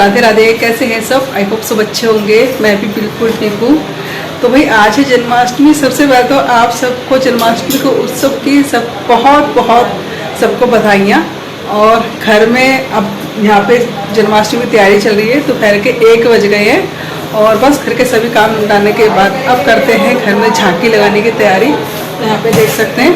राधे राधे। कैसे हैं सब? आई होप सब अच्छे होंगे। मैं भी बिल्कुल ठीक हूँ। तो भाई आज है जन्माष्टमी। सबसे पहले तो आप सबको जन्माष्टमी को उत्सव की बहुत बहुत सबको बधाइयाँ। और घर में अब यहाँ पे जन्माष्टमी की तैयारी चल रही है। दोपहर के 1 बज गए हैं और बस घर के सभी काम निपटाने के बाद अब करते हैं घर में झांकी लगाने की तैयारी। तो यहाँ पे देख सकते हैं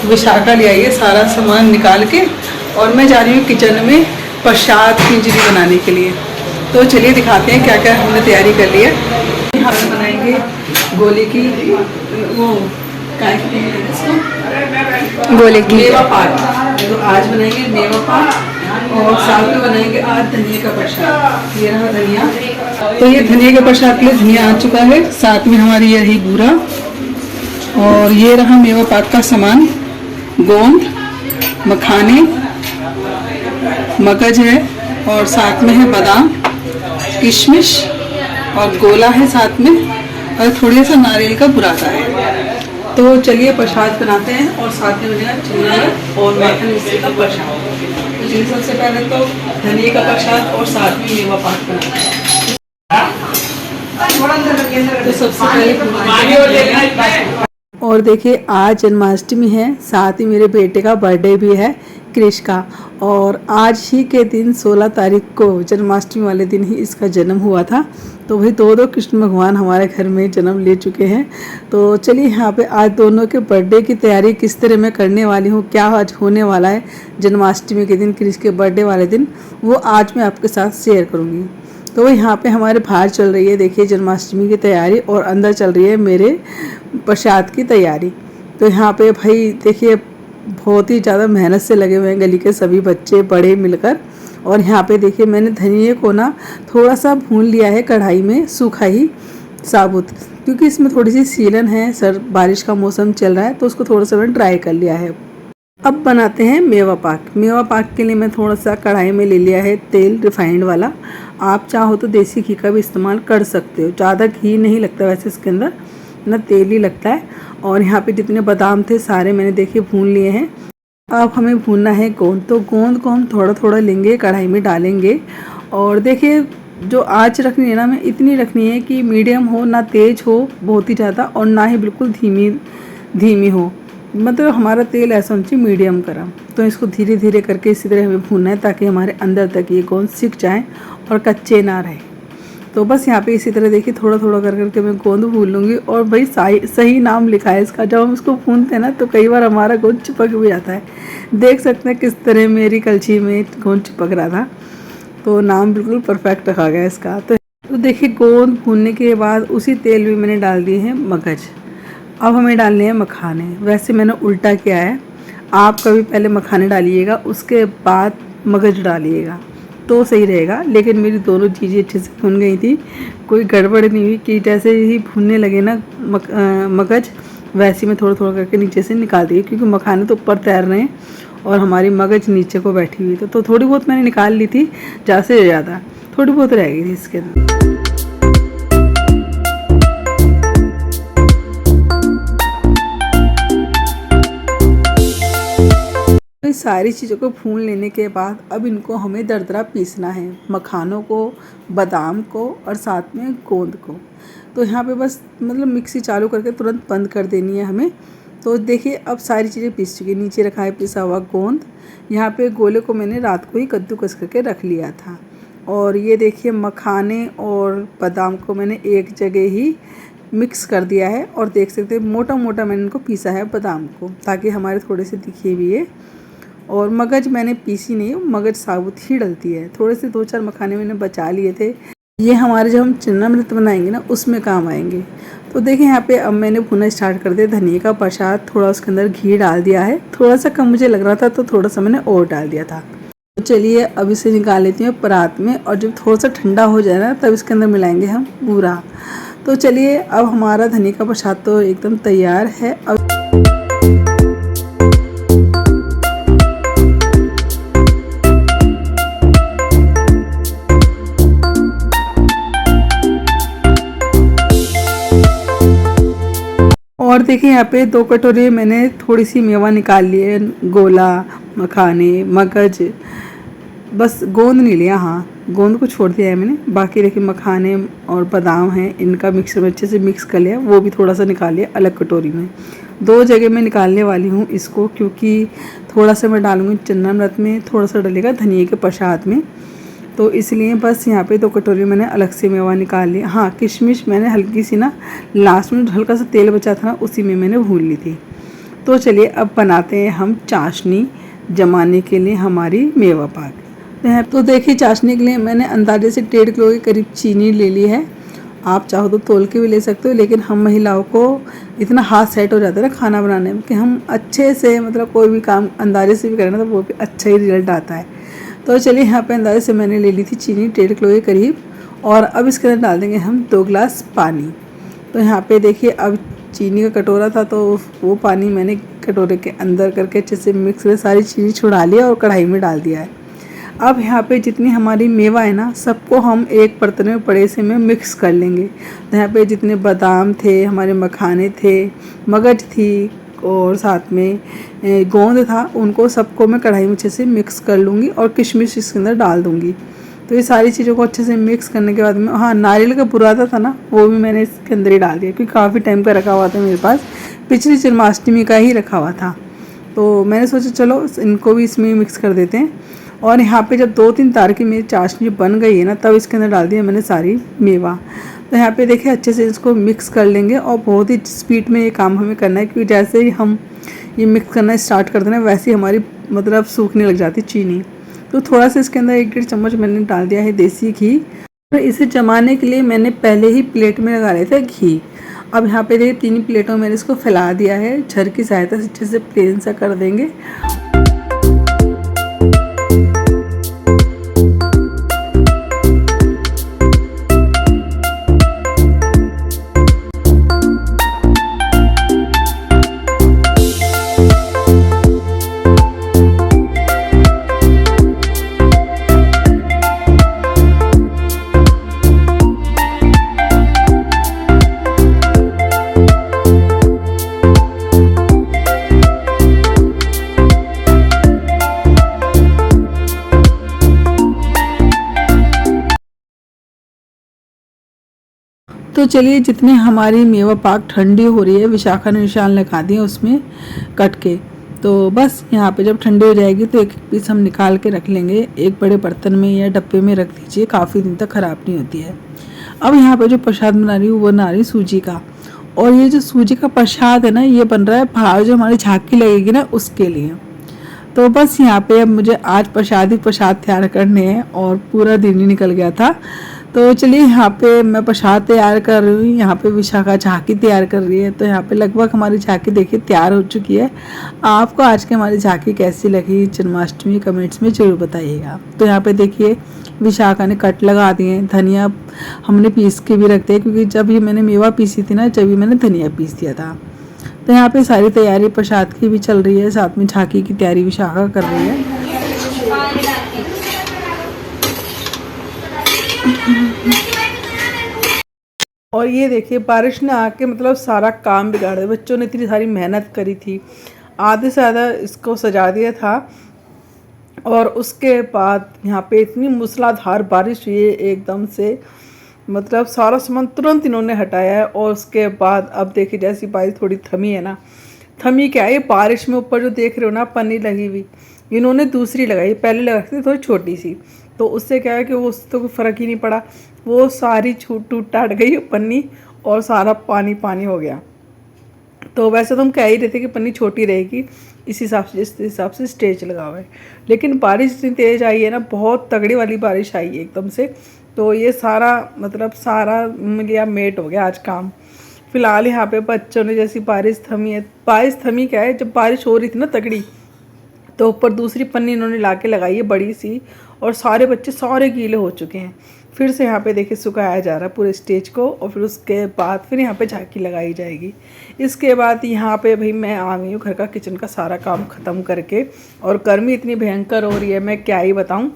विशाखा ले आई है सारा सामान निकाल के, और मैं जा रही हूँ किचन में प्रसाद खिचड़ी बनाने के लिए। तो चलिए दिखाते हैं क्या क्या हमने तैयारी कर ली है। यहाँ पे बनाएंगे गोले की वो गोले की मेवा पाक। तो आज बनाएंगे मेवा पाक और साथ में बनाएंगे आज धनिया का प्रसाद। ये रहा धनिया। तो ये धनिया के प्रसाद के लिए धनिया आ चुका है। साथ में हमारी ये रही बूरा, और ये रहा मेवा पाक का सामान, गोंद, मखाने, मगज है, और साथ में है बादाम, किशमिश और गोला है साथ में, और थोड़ी सा नारियल का बुरादा है। तो चलिए प्रसाद बनाते हैं और साथ में बनेगा चिल्ला और माखन मिश्री का प्रसाद। तो चलिए सबसे पहले तो धनिया का प्रसाद और साथ में मेवा पाक बनाते हैं। तो सबसे पहले और देखिए आज जन्माष्टमी है, साथ ही मेरे बेटे का बर्थडे भी है, कृष का। और आज ही के दिन 16 तारीख को जन्माष्टमी वाले दिन ही इसका जन्म हुआ था। तो वही दो कृष्ण भगवान हमारे घर में जन्म ले चुके हैं। तो चलिए यहाँ पे आज दोनों के बर्थडे की तैयारी किस तरह मैं करने वाली हूँ, क्या आज होने वाला है जन्माष्टमी के दिन, कृष के बर्थडे वाले दिन, वो आज मैं आपके साथ शेयर करूँगी। तो यहाँ पे हमारे बाहर चल रही है देखिए जन्माष्टमी की तैयारी, और अंदर चल रही है मेरे प्रसाद की तैयारी। तो यहाँ पे भाई देखिए बहुत ही ज़्यादा मेहनत से लगे हुए हैं गली के सभी बच्चे बड़े मिलकर। और यहाँ पे देखिए मैंने धनिए को ना थोड़ा सा भून लिया है कढ़ाई में, सूखा ही साबुत, क्योंकि इसमें थोड़ी सी सीलन है, बारिश का मौसम चल रहा है, तो उसको थोड़ा सा मैंने ड्राई कर लिया है। अब बनाते हैं मेवा पाक। मेवा पाक के लिए मैं थोड़ा सा कढ़ाई में ले लिया है तेल, रिफाइंड वाला। आप चाहो तो देसी घी का भी इस्तेमाल कर सकते हो, ज़्यादा घी नहीं लगता वैसे इसके अंदर, ना तेल ही लगता है। और यहाँ पे जितने बादाम थे सारे मैंने देखिए भून लिए हैं। अब हमें भूनना है गोंद। तो गोंद को हम थोड़ा थोड़ा लेंगे, कढ़ाई में डालेंगे, और देखिए जो आँच रखनी है ना, हमें इतनी रखनी है कि मीडियम हो, ना तेज़ हो बहुत ही ज़्यादा, और ना ही बिल्कुल धीमी हो। मतलब हमारा तेल ऐसा होना चाहिए मीडियम गर्म। तो इसको धीरे धीरे करके इसी तरह हमें भूनना है ताकि हमारे अंदर तक ये गोंद सिक जाए और कच्चे ना रहे। तो बस यहाँ पे इसी तरह देखिए थोड़ा थोड़ा कर करके मैं गोंद भून लूँगी। और भाई सही नाम लिखा है इसका। जब हम इसको भूनते हैं ना तो कई बार हमारा गोंद चिपक भी जाता है। देख सकते हैं किस तरह मेरी कलछी में गोंद चिपक रहा था। तो नाम बिल्कुल परफेक्ट रखा गया इसका। तो देखिए गोंद भूनने के बाद उसी तेल में मैंने डाल दिए हैं मगज। अब हमें डालने हैं मखाने। वैसे मैंने उल्टा किया है, आप कभी पहले मखाने डालिएगा उसके बाद मगज डालिएगा तो सही रहेगा। लेकिन मेरी दोनों चीज़ें अच्छे से भून गई थी, कोई गड़बड़ नहीं हुई कि जैसे ही भूनने लगे ना मगज, वैसे मैं थोड़ा थोड़ा करके नीचे से निकाल दी, क्योंकि मखाने तो ऊपर तैर रहे हैं और हमारी मगज नीचे को बैठी हुई। तो थोड़ी बहुत मैंने निकाल ली थी, ज़्यादा से ज़्यादा थोड़ी बहुत रह गई थी इसके अंदर। सारी चीज़ों को भून लेने के बाद अब इनको हमें दरदरा पीसना है, मखानों को, बादाम को और साथ में गोंद को। तो यहाँ पे बस मतलब मिक्सी चालू करके तुरंत बंद कर देनी है हमें। तो देखिए अब सारी चीज़ें पीस चुकी। नीचे रखा है पिसा हुआ गोंद। यहाँ पे गोले को मैंने रात को ही कद्दूकस करके रख लिया था। और ये देखिए मखाने और बादाम को मैंने एक जगह ही मिक्स कर दिया है। और देख सकते हैं मोटा मोटा मैंने इनको पीसा है बादाम को, ताकि हमारे थोड़े से दिखे भी है। और मगज मैंने पीसी नहीं, मगज साबुत ही डलती है। थोड़े से 2-4 मखाने मैंने बचा लिए थे, ये हमारे जब हम चन्नामृत बनाएंगे ना उसमें काम आएंगे। तो देखिए यहाँ पे अब मैंने भुना स्टार्ट कर दिया धनिया का प्रसाद। थोड़ा उसके अंदर घी डाल दिया है, थोड़ा सा कम मुझे लग रहा था तो थोड़ा सा मैंने और डाल दिया था। तो चलिए अब इसे निकाल लेती हूँ परात में, और जब थोड़ा सा ठंडा हो जाए ना तब इसके अंदर मिलाएंगे हम बूरा। तो चलिए अब हमारा धनिया का प्रसाद तो एकदम तैयार है। अब और देखिए यहाँ पे 2 कटोरे मैंने थोड़ी सी मेवा निकाल ली है, गोला, मखाने, मगज, बस गोंद नहीं लिया, हाँ गोंद को छोड़ दिया है मैंने। बाकी देखिए मखाने और बादाम हैं, इनका मिक्सर में अच्छे से मिक्स कर लिया, वो भी थोड़ा सा निकाल लिया अलग कटोरी में। 2 जगह मैं निकालने वाली हूँ इसको, क्योंकि थोड़ा सा मैं डालूँगी चन्नामृत में, थोड़ा सा डलेगा धनिए के प्रसाद में, तो इसलिए बस यहाँ पे 2 कटोरी मैंने अलग से मेवा निकाल लिया। हाँ किशमिश मैंने हल्की सी ना लास्ट में हल्का सा तेल बचा था ना, उसी में मैंने भून ली थी। तो चलिए अब बनाते हैं हम चाशनी जमाने के लिए हमारी मेवा पाक। तो देखिए चाशनी के लिए मैंने अंदाजे से 1.5 किलो के करीब चीनी ले ली है। आप चाहो तो तोल के भी ले सकते हो, लेकिन हम महिलाओं को इतना हाथ सेट हो जाता है ना खाना बनाने में कि हम अच्छे से मतलब कोई भी काम अंदाजे से भी करें ना तो वो भी अच्छा ही रिजल्ट आता है। तो चलिए यहाँ पे अंदाजे से मैंने ले ली थी चीनी 1.5 किलो के करीब, और अब इसके अंदर डाल देंगे हम 2 गिलास पानी। तो यहाँ पे देखिए अब चीनी का कटोरा था तो वो पानी मैंने कटोरे के अंदर करके अच्छे से मिक्स में सारी चीनी छुड़ा लिया और कढ़ाई में डाल दिया है। अब यहाँ पे जितनी हमारी मेवा है ना, सबको हम एक बर्तन में बड़े से में मिक्स कर लेंगे। तो यहाँ पे जितने बादाम थे, हमारे मखाने थे, मगज थी और साथ में गोंद था, उनको सबको मैं कढ़ाई में अच्छे से मिक्स कर लूँगी और किशमिश इसके अंदर डाल दूँगी। तो ये सारी चीज़ों को अच्छे से मिक्स करने के बाद में, हाँ नारियल का बुरादा था ना, वो भी मैंने इसके अंदर ही डाल दिया, क्योंकि काफ़ी टाइम का रखा हुआ था मेरे पास, पिछली जन्माष्टमी का ही रखा हुआ था। तो मैंने सोचा चलो इनको भी इसमें मिक्स कर देते हैं। और यहाँ पे जब 2-3 तार की मेरी चाशनी बन गई है ना, तब इसके अंदर डाल दिया मैंने सारी मेवा। तो यहाँ पे देखिए अच्छे से इसको मिक्स कर लेंगे और बहुत ही स्पीड में ये काम हमें करना है, क्योंकि जैसे ही हम ये मिक्स करना स्टार्ट कर देना वैसे ही हमारी मतलब सूखने लग जाती चीनी। तो थोड़ा सा इसके अंदर 1-1.5 चम्मच मैंने डाल दिया है देसी घी। तो इसे जमाने के लिए मैंने पहले ही प्लेट में लगा लिया था घी। अब यहाँ पे देखिए 3 प्लेटों में मैंने इसको फैला दिया है, छर की सहायता से अच्छे से प्लेन सा कर देंगे। तो चलिए जितने हमारी मेवा पाक ठंडी हो रही है, विशाखा ने निशान लगा दिए उसमें कट के। तो बस यहाँ पे जब ठंडी हो जाएगी तो एक पीस हम निकाल के रख लेंगे, एक बड़े बर्तन में या डब्बे में रख दीजिए, काफ़ी दिन तक ख़राब नहीं होती है। अब यहाँ पे जो प्रसाद बना रही हूँ वो बना रही सूजी का, और ये जो सूजी का प्रसाद है ना, ये बन रहा है बाहर जो हमारी झांकी लगेगी ना उसके लिए। तो बस यहाँ पे अब मुझे आज प्रसाद ही प्रसाद तैयार करने हैं और पूरा दिन ही निकल गया था। तो चलिए यहाँ पे मैं प्रसाद तैयार कर रही हूँ, यहाँ पे विशाखा झांकी तैयार कर रही है। तो यहाँ पे लगभग हमारी झांकी देखिए तैयार हो चुकी है। आपको आज की हमारी झांकी कैसी लगी जन्माष्टमी कमेंट्स में ज़रूर बताइएगा। तो यहाँ पे देखिए विशाखा ने कट लगा दिए, धनिया हमने पीस के भी रखते हैं, क्योंकि जब ये मैंने मेवा पीसी थी ना, जब भी मैंने धनिया पीस दिया था। तो यहाँ पे सारी तैयारी प्रसाद की भी चल रही है, साथ में झांकी की तैयारी विशाखा कर रही है। और ये देखिए बारिश ने आके मतलब सारा काम बिगाड़ दिया। बच्चों ने इतनी सारी मेहनत करी थी, आधे से ज़्यादा इसको सजा दिया था, और उसके बाद यहाँ पे इतनी मूसलाधार बारिश हुई है एकदम से, मतलब सारा सामान तुरंत इन्होंने हटाया है। और उसके बाद अब देखिए जैसी बारिश थोड़ी थमी है ना, थमी क्या है, ये बारिश में ऊपर जो देख रहे हो ना पन्नी लगी हुई, इन्होंने दूसरी लगाई, पहले लगाई थी थोड़ी छोटी सी, तो उससे क्या है कि वो उससे तो कोई फ़र्क ही नहीं पड़ा, वो सारी छूट टूट टाट गई पन्नी और सारा पानी पानी हो गया। तो वैसे तो हम कह ही रहे थे कि पन्नी छोटी रहेगी, इस हिसाब से जिस हिसाब से स्टेज लगा हुआ है, लेकिन बारिश इतनी तेज़ आई है ना, बहुत तगड़ी वाली बारिश आई है एकदम से। तो ये सारा मतलब सारा मिलिया मेट हो गया आज काम। फ़िलहाल यहाँ पे बच्चों ने जैसी बारिश थमी है, बारिश थमी क्या है, जब बारिश हो रही थी ना तगड़ी, तो ऊपर दूसरी पन्नी इन्होंने ला के लगाई है बड़ी सी, और सारे बच्चे सारे गीले हो चुके हैं। फिर से यहाँ पे देखिए सुखाया जा रहा है पूरे स्टेज को, और फिर उसके बाद फिर यहाँ पे झांकी लगाई जाएगी। इसके बाद यहाँ पे भाई मैं आ गई हूँ घर का किचन का सारा काम ख़त्म करके, और गर्मी इतनी भयंकर हो रही है मैं क्या ही बताऊँ,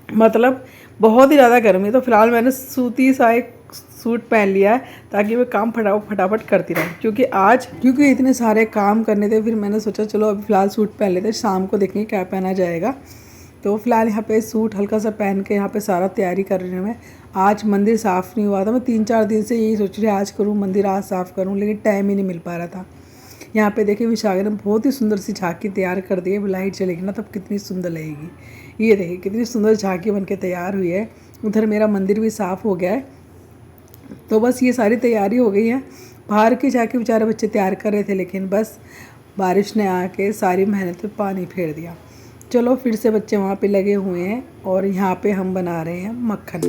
मतलब बहुत ही ज़्यादा गर्मी। तो फिलहाल मैंने सूती सा एक सूट पहन लिया है ताकि मैं काम फटाफट करती रहूँ, क्योंकि इतने सारे काम करने थे। फिर मैंने सोचा चलो अभी फ़िलहाल सूट पहन लेते हैं, शाम को देखेंगे क्या पहना जाएगा। तो फिलहाल यहाँ पे सूट हल्का सा पहन के यहाँ पे सारा तैयारी कर रही हूँ मैं। आज मंदिर साफ़ नहीं हुआ था, मैं 3-4 दिन से यही सोच रही आज करूँ मंदिर, आज साफ़ करूँ, लेकिन टाइम ही नहीं मिल पा रहा था। यहाँ पे देखिए विशाखा ने बहुत ही सुंदर सी झांकी तैयार कर दी है। लाइट चलेगी ना तब कितनी सुंदर लगेगी। ये देखिए कितनी सुंदर झांकी बन के तैयार हुई है। उधर मेरा मंदिर भी साफ़ हो गया है। तो बस ये सारी तैयारी हो गई है। बाहर की झांकी बेचारे बच्चे तैयार कर रहे थे, लेकिन बस बारिश ने आके सारी मेहनत पे पानी फेर दिया। चलो फिर से बच्चे वहाँ पे लगे हुए हैं और यहाँ पे हम बना रहे हैं मक्खन।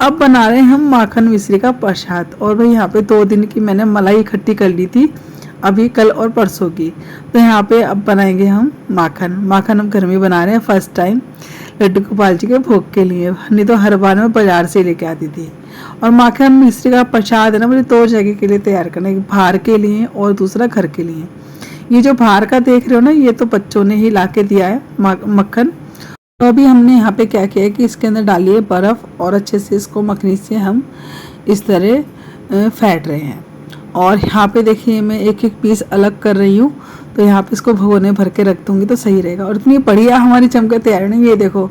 अब बना रहे हैं हम माखन मिश्री का प्रसाद। और भाई यहाँ पे 2 दिन की मैंने मलाई इकट्ठी कर ली थी, अभी कल और परसों की। तो यहाँ पे अब बनाएंगे हम माखन। माखन हम घर में बना रहे हैं फर्स्ट टाइम लड्डू गोपाल जी के भोग के लिए, नहीं तो हर बार मैं बाजार से लेके आती थी। और माखन मिश्री का प्रसाद है ना, मुझे 2 जगह के लिए तैयार करना है, बाहर के लिए और दूसरा घर के लिए। ये जो बाहर का देख रहे हो ना, ये तो बच्चों ने ही ला के दिया है मक्खन। तो अभी हमने यहाँ पे क्या किया है कि इसके अंदर डालिए बर्फ़ और अच्छे से इसको मखनी से हम इस तरह फेंट रहे हैं। और यहाँ पे देखिए मैं एक एक पीस अलग कर रही हूँ, तो यहाँ पे इसको भगोने भर के रख दूँगी तो सही रहेगा। और इतनी बढ़िया हमारी चमके तैयारी नहीं, ये देखो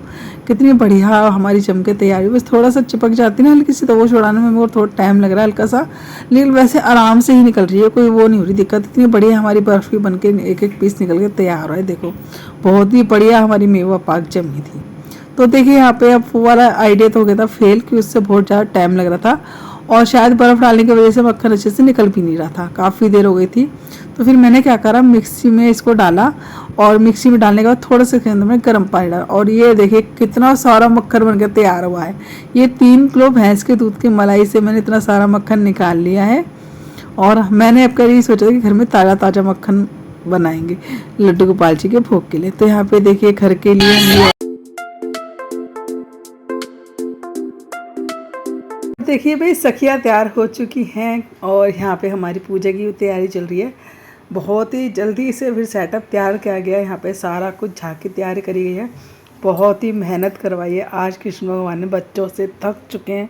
कितनी बढ़िया हमारी चमके तैयारी। बस थोड़ा सा चिपक जाती है ना हल्की सी, तो वो छुड़ाने में मेरे को थोड़ा टाइम लग रहा है हल्का सा, लेकिन वैसे आराम से ही निकल रही है, कोई वो नहीं हो रही दिक्कत। इतनी बढ़िया हमारी बर्फ़ भी बन के एक एक पीस निकल के तैयार है। देखो बहुत ही बढ़िया हमारी मेवा पाक जमी थी। तो देखिए यहाँ पे अब वो वाला आइडिया तो हो गया था फेल, कि उससे बहुत ज़्यादा टाइम लग रहा था और शायद बर्फ़ डालने की वजह से मक्खन अच्छे से निकल भी नहीं रहा था, काफ़ी देर हो गई थी। तो फिर मैंने क्या करा, मिक्सी में इसको डाला और मिक्सी में डालने के बाद थोड़ा सा अंदर में गर्म पानी डाला और ये देखिए कितना सारा मक्खन बनकर तैयार हुआ है। ये 3 किलो भैंस के दूध की मलाई से मैंने इतना सारा मक्खन निकाल लिया है। और मैंने अब कभी सोचा कि घर में ताज़ा ताज़ा मक्खन बनाएंगे लड्डू गोपाल जी के भोग के लिए। तो यहाँ पे देखिए घर के लिए देखिए भाई सखियाँ तैयार हो चुकी हैं और यहाँ पे हमारी पूजा की तैयारी चल रही है। बहुत ही जल्दी से फिर सेटअप तैयार किया गया है। यहाँ पे सारा कुछ झांकी तैयार करी गई है, बहुत ही मेहनत करवाई है। आज कृष्ण भगवान ने बच्चों से थक चुके हैं,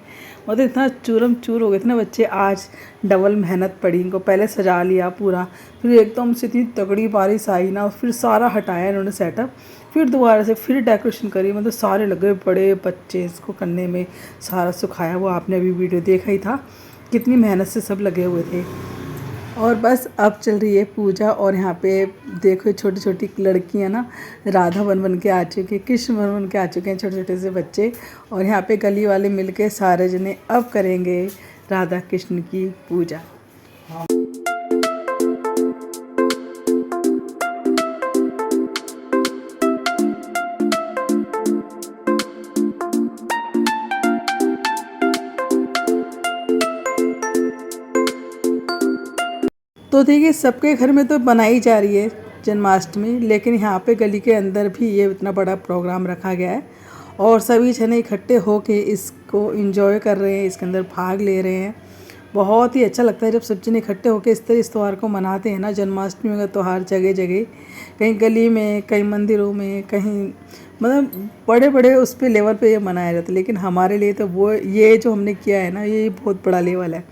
मतलब इतना चूरम चूर हो गए थे ना बच्चे, आज डबल मेहनत पड़ी। इनको पहले सजा लिया पूरा, फिर एकदम से इतनी तगड़ी बारिश आई ना, फिर सारा हटाया इन्होंने सेटअप, फिर दोबारा से फिर डेकोरेशन करी। मतलब सारे लगे बड़े बच्चे इसको करने में, सारा सुखाया। वो आपने अभी वीडियो देखा ही था, कितनी मेहनत से सब लगे हुए थे। और बस अब चल रही है पूजा। और यहाँ पे देखो छोटी छोटी लड़कियाँ ना राधा बन के आ चुकी, कृष्ण बन के आ चुके हैं, छोटे छोटे से बच्चे। और यहाँ पे गली वाले मिलके सारे जने अब करेंगे राधा कृष्ण की पूजा। तो देखिए सबके घर में तो बनाई जा रही है जन्माष्टमी, लेकिन यहाँ पे गली के अंदर भी ये इतना बड़ा प्रोग्राम रखा गया है और सभी जने इकट्ठे होके इसको एंजॉय कर रहे हैं, इसके अंदर भाग ले रहे हैं। बहुत ही अच्छा लगता है जब सब जने इकट्ठे होकर इस तरह इस त्यौहार को मनाते हैं ना। जन्माष्टमी का त्यौहार जगह जगह, कहीं गली में, कहीं मंदिरों में, कहीं मतलब बड़े बड़े उस पर लेवल पे ये मनाया जाता है। लेकिन हमारे लिए तो वो ये जो हमने किया है ना, ये बहुत बड़ा लेवल है।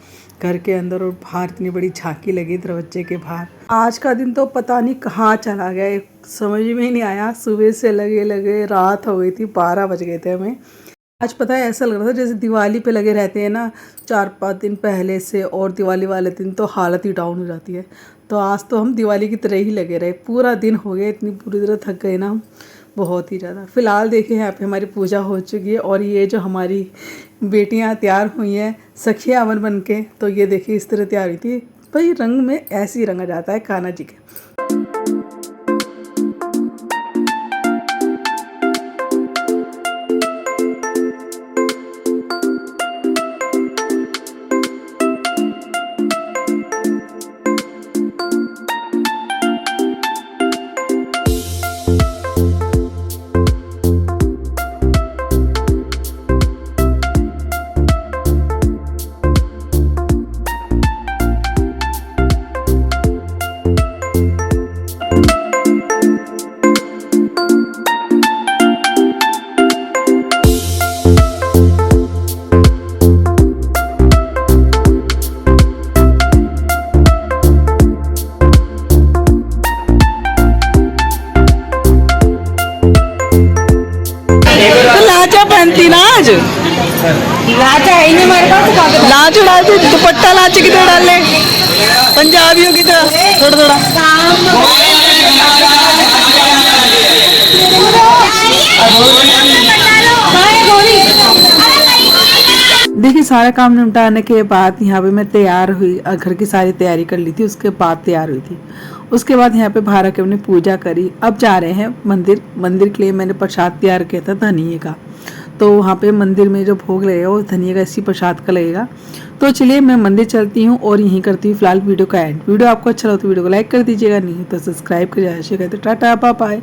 घर के अंदर और बाहर इतनी बड़ी झांकी लगी दरवाजे के बाहर। आज का दिन तो पता नहीं कहाँ चला गया, समझ में ही नहीं आया। सुबह से लगे लगे रात हो गई थी, 12 बज गए थे हमें। आज पता है ऐसा लग रहा था जैसे दिवाली पे लगे रहते हैं ना 4-5 दिन पहले से, और दिवाली वाले दिन तो हालत ही डाउन हो जाती है। तो आज तो हम दिवाली की तरह ही लगे रहे, पूरा दिन हो गया, इतनी पूरी तरह थक गए ना हम, बहुत ही ज़्यादा। फ़िलहाल देखिए यहाँ पे हमारी पूजा हो चुकी है और ये जो हमारी बेटियाँ तैयार हुई हैं सखियाँ बन के, तो ये देखिए इस तरह तैयार हुई थी। भाई रंग में ऐसे ही रंगा जाता है कान्हा जी के। लाचा है ही नहीं हमारे पास, तो कहाँ पे लाच उड़ा थे, दुपट्टा लाच की तरह डाल ले, पंजाबियों की तरह थोड़ा थोड़ा। देखिए सारा काम निपटाने के बाद यहाँ पे मैं तैयार हुई, घर की सारी तैयारी कर ली थी, उसके बाद तैयार हुई थी। उसके बाद यहाँ पे बाहर आके हमने पूजा करी। अब जा रहे हैं मंदिर। मंदिर के लिए मैंने प्रसाद तैयार किया था धनिये का, तो वहाँ पे मंदिर में जो भोग लगेगा वो धनिये का इसी प्रसाद का लगेगा। तो चलिए मैं मंदिर चलती हूँ और यहीं करती हूँ फिलहाल वीडियो का एंड। वीडियो आपको अच्छा लगा तो वीडियो को लाइक कर दीजिएगा, नहीं तो सब्सक्राइब कर दीजिएगा। टाटा बाय बाय।